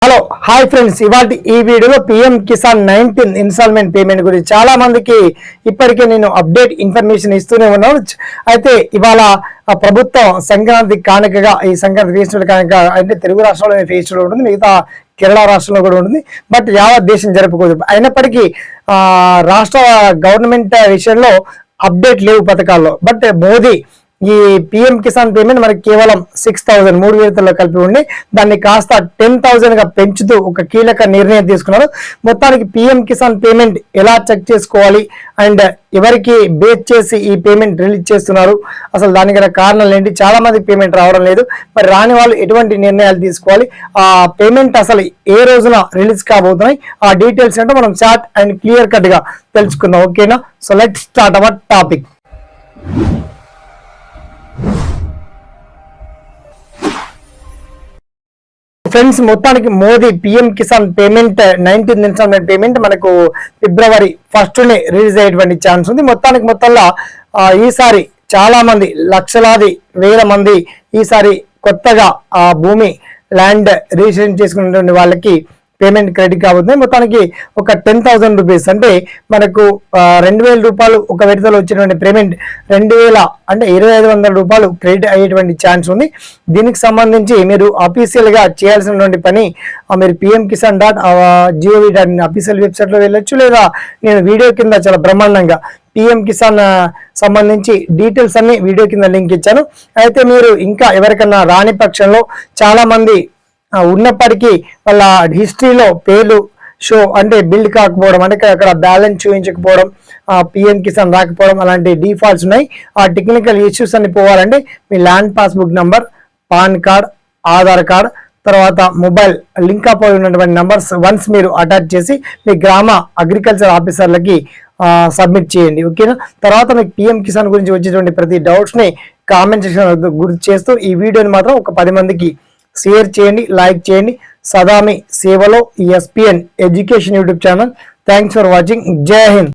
Hello hi friends, ఇవాళ ఈ వీడియోలో పిఎం కిసాన్ 19 ఇన్స్టాల్మెంట్ పేమెంట్ గురించి చాలా మందికి ఇప్పటికే నేను అప్డేట్ ఇన్ఫర్మేషన్ ఇస్తూనే ఉన్నాను. అయితే ఇవాళ ప్రభుత్వం సంక్రాంతి కానుకగా ఈ సంక్రాంతి ఫెస్టివల్ కానుక అంటే తెలుగు రాష్ట్రంలో ఫెస్టివల్ ఉంటుంది, మిగతా కేరళ రాష్ట్రంలో కూడా ఉంటుంది. బట్ యావత్ దేశం జరుపుకోదు. అయినప్పటికీ రాష్ట్ర గవర్నమెంట్ విషయంలో అప్డేట్ లేవు పథకాల్లో. బట్ మోదీ ఈ పిఎం కిసాన్ పేమెంట్ మనకి కేవలం 6,000 3 విడతల్లో కలిపి ఉండి దాన్ని కాస్త 10,000 గా పెంచుతూ ఒక కీలక నిర్ణయం తీసుకున్నారు. మొత్తానికి పిఎం కిసాన్ పేమెంట్ ఎలా చెక్ చేసుకోవాలి అండ్ ఎవరికి బేస్ చేసి ఈ పేమెంట్ రిలీజ్ చేస్తున్నారు, అసలు దానికి గల కారణాలు ఏంటి, చాలా మందికి పేమెంట్ రావడం లేదు. మరి రాని వాళ్ళు ఎటువంటి నిర్ణయాలు తీసుకోవాలి, ఆ పేమెంట్ అసలు ఏ రోజున రిలీజ్ కాబోతున్నాయి, ఆ డీటెయిల్స్ అంటే మనం షార్ట్ అండ్ క్లియర్ కట్ గా తెలుసుకుందాం. ఓకేనా? So let's start our topic. Friends, మొత్తానికి Modi PM Kisan payment 19 installment payment మనకు ఫిబ్రవరి 1st రిలీజ్ అయ్యేటువంటి ఛాన్స్ ఉంది. మొత్తంలో ఈసారి చాలా మంది లక్షలాది వేల మంది ఈసారి కొత్తగా ఆ భూమి ల్యాండ్ రిజిస్ట్రేషన్ చేసుకున్నటువంటి వాళ్ళకి పేమెంట్ క్రెడిట్ కాబోతుంది. మొత్తానికి ఒక 10,000 రూపీస్ అంటే మనకు 2,000 రూపాయలు ఒక విడతలో వచ్చినటువంటి పేమెంట్ 2,000 అంటే 2,500 రూపాయలు క్రెడిట్ అయ్యేటువంటి ఛాన్స్ ఉంది. దీనికి సంబంధించి మీరు అఫీషియల్ గా చేయాల్సినటువంటి పని మీరు pmkisan.gov.in అఫీషియల్ వెబ్సైట్ లో వెళ్ళొచ్చు, లేదా నేను వీడియో కింద చాలా బ్రహ్మాండంగా పిఎం కిసాన్ సంబంధించి డీటెయిల్స్ అన్ని వీడియో కింద లింక్ ఇచ్చాను. అయితే మీరు ఇంకా ఎవరికన్నా రాని పక్షంలో చాలా మంది ఉన్నప్పటికీ వాళ్ళ హిస్టరీలో పేర్లు షో అంటే బిల్డ్ కాకపోవడం, అంటే అక్కడ బ్యాలెన్స్ చూపించకపోవడం, పిఎం కిసాన్ రాకపోవడం, అలాంటి డిఫాల్ట్స్ ఉన్నాయి. ఆ టెక్నికల్ ఇష్యూస్ అన్ని పోవాలంటే మీ land passbook number, PAN card, Aadhaar card, తర్వాత మొబైల్ లింక్ అప్ అయి ఉన్నటువంటి నంబర్స్ వన్స్ మీరు అటాచ్ చేసి మీ గ్రామ అగ్రికల్చర్ ఆఫీసర్లకి సబ్మిట్ చేయండి. ఓకేనా? తర్వాత మీకు పిఎం కిసాన్ గురించి వచ్చేటువంటి ప్రతి డౌట్స్ ని కామెంట్ సెక్షన్ గుర్తు చేస్తూ ఈ వీడియోని మాత్రం ఒక 10 మందికి షేర్ చేయండి, లైక్ చేయండి. సదా మీ సేవలో ESPN education YouTube channel. Thanks for watching. జై హింద్.